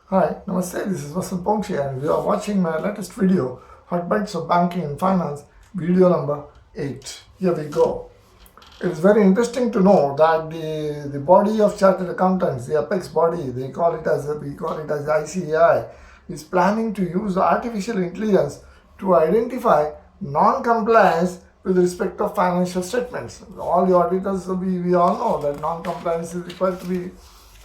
Hi, Namaste, this is Vasant Ponkshe and you are watching my latest video, Hot Bites of Banking and Finance, video number 8. Here we go. It is very interesting to know that the body of chartered accountants, the apex body, we call it as ICAI, is planning to use artificial intelligence to identify non-compliance with respect of financial statements. All the auditors, we all know that non-compliance is required to be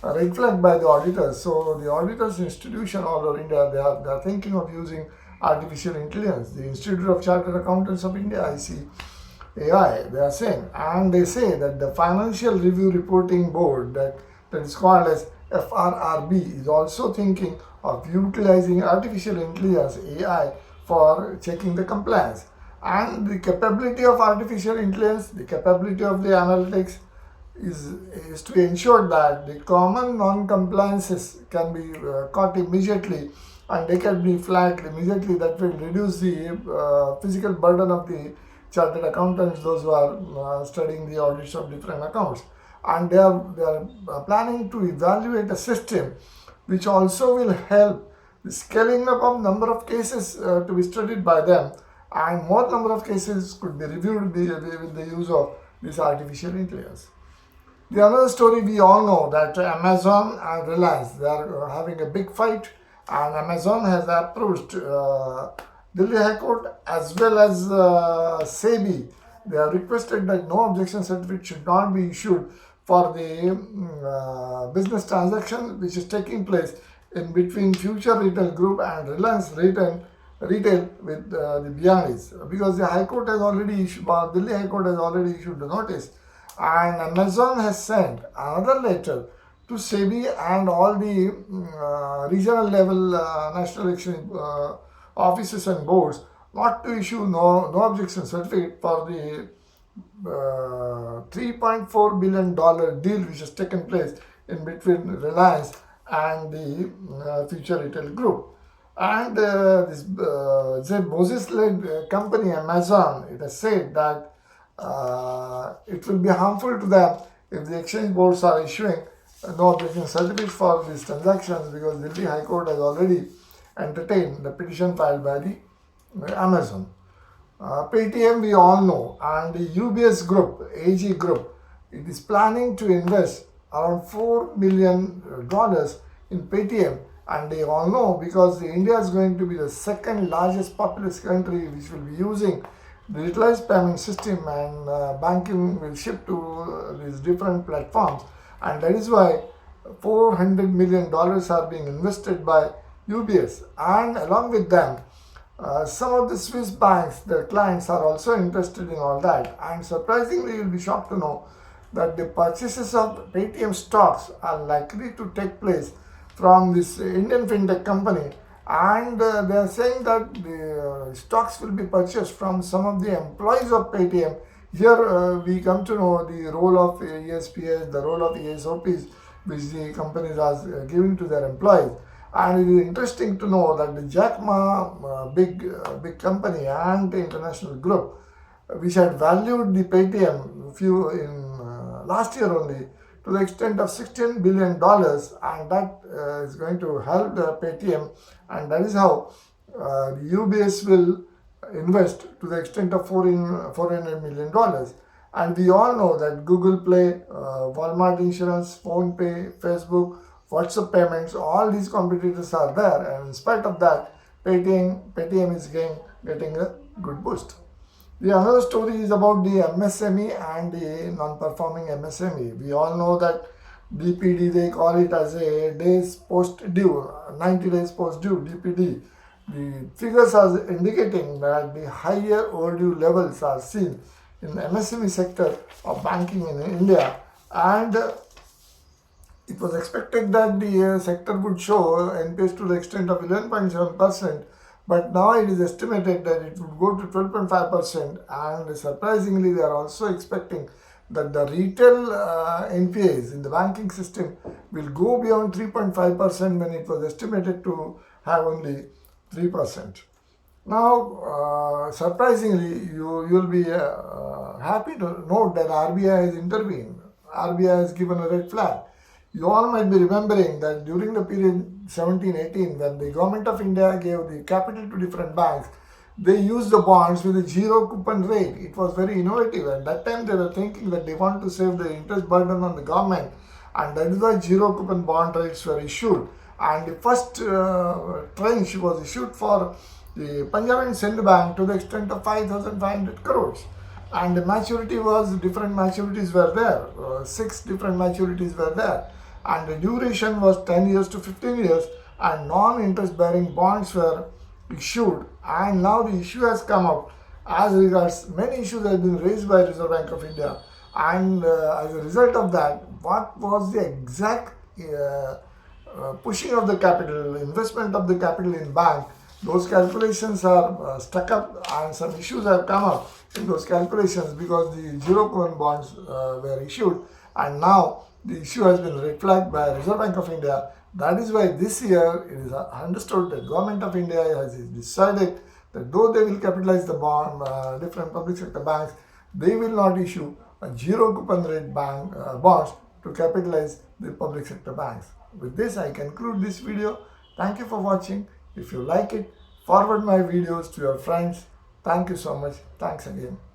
red flagged by the auditors. So the auditors institution all over India, they are thinking of using artificial intelligence. The Institute of Chartered Accountants of India, ICAI, they are saying, and they say that the Financial Review Reporting Board, that is called as FRRB, is also thinking of utilizing artificial intelligence, AI, for checking the compliance. And the capability of artificial intelligence, the capability of the analytics is to ensure that the common non-compliances can be caught immediately and they can be flagged immediately. That will reduce the physical burden of the chartered accountants, those who are studying the audits of different accounts. And they are planning to evaluate a system which also will help the scaling up of number of cases to be studied by them, and more number of cases could be reviewed with the use of this artificial intelligence. The another story, we all know that Amazon and Reliance, they are having a big fight, and Amazon has approached Delhi High Court as well as SEBI. They have requested that no objection certificate should not be issued for the business transaction which is taking place in between Future Retail Group and Reliance Retail with the Bianis, because the High Court has already issued, Delhi High Court has already issued the notice, and Amazon has sent another letter to SEBI and all the regional level national election offices and boards not to issue no objection certificate for the $3.4 billion deal which has taken place in between Reliance and the Future Retail Group. And this Moses-led company, Amazon, it has said that it will be harmful to them if the exchange boards are issuing no objection certificates for these transactions, because Delhi High Court has already entertained the petition filed by the Amazon. Paytm, we all know, and the UBS Group, AG Group, it is planning to invest around $4 million in Paytm. And they all know, because India is going to be the second largest populous country which will be using digitalized payment system, and banking will shift to these different platforms. And that is why $400 million are being invested by UBS. And along with them, some of the Swiss banks, their clients are also interested in all that. And surprisingly, you'll be shocked to know that the purchases of Paytm stocks are likely to take place from this Indian fintech company, and they are saying that the stocks will be purchased from some of the employees of Paytm. Here we come to know the role of ESPS, the role of ESOPs which the companies are giving to their employees. And it is interesting to know that the Jack Ma, big company and the international group, which had valued the Paytm last year only to the extent of $16 billion, and that is going to help the Paytm, and that is how the UBS will invest to the extent of $400 million. And we all know that Google Play, Walmart Insurance, PhonePe, Facebook, WhatsApp payments, all these competitors are there, and in spite of that, Paytm is getting a good boost. The another story is about the MSME and the non-performing MSME. We all know that DPD, they call it as a days post due, 90 days post due, DPD. The figures are indicating that the higher overdue levels are seen in the MSME sector of banking in India, and it was expected that the sector would show NPS to the extent of 11.7%, but now it is estimated that it would go to 12.5%, and surprisingly they are also expecting that the retail NPAs in the banking system will go beyond 3.5% when it was estimated to have only 3%. Now, surprisingly, you'll be happy to note that RBI has intervened. RBI has given a red flag. You all might be remembering that during the period 1718, when the government of India gave the capital to different banks, they used the bonds with a zero coupon rate. It was very innovative. At that time, they were thinking that they want to save the interest burden on the government, and that is why zero coupon bond rates were issued. And the first tranche was issued for the Punjab and Sindh Bank to the extent of 5,500 crores. And the maturity was, different maturities were there, 6 different maturities were there. And the duration was 10 years to 15 years, and non-interest bearing bonds were issued. And now the issue has come up as regards, many issues have been raised by Reserve Bank of India, and as a result of that, what was the exact pushing of the capital, investment of the capital in bank, those calculations are stuck up, and some issues have come up in those calculations because the zero coupon bonds were issued, and now the issue has been reflected by Reserve Bank of India. That is why this year it is understood that Government of India has decided that though they will capitalize the bond, different public sector banks, they will not issue a zero coupon rate bank bonds to capitalize the public sector banks. With this, I conclude this video. Thank you for watching. If you like it, forward my videos to your friends. Thank you so much. Thanks again.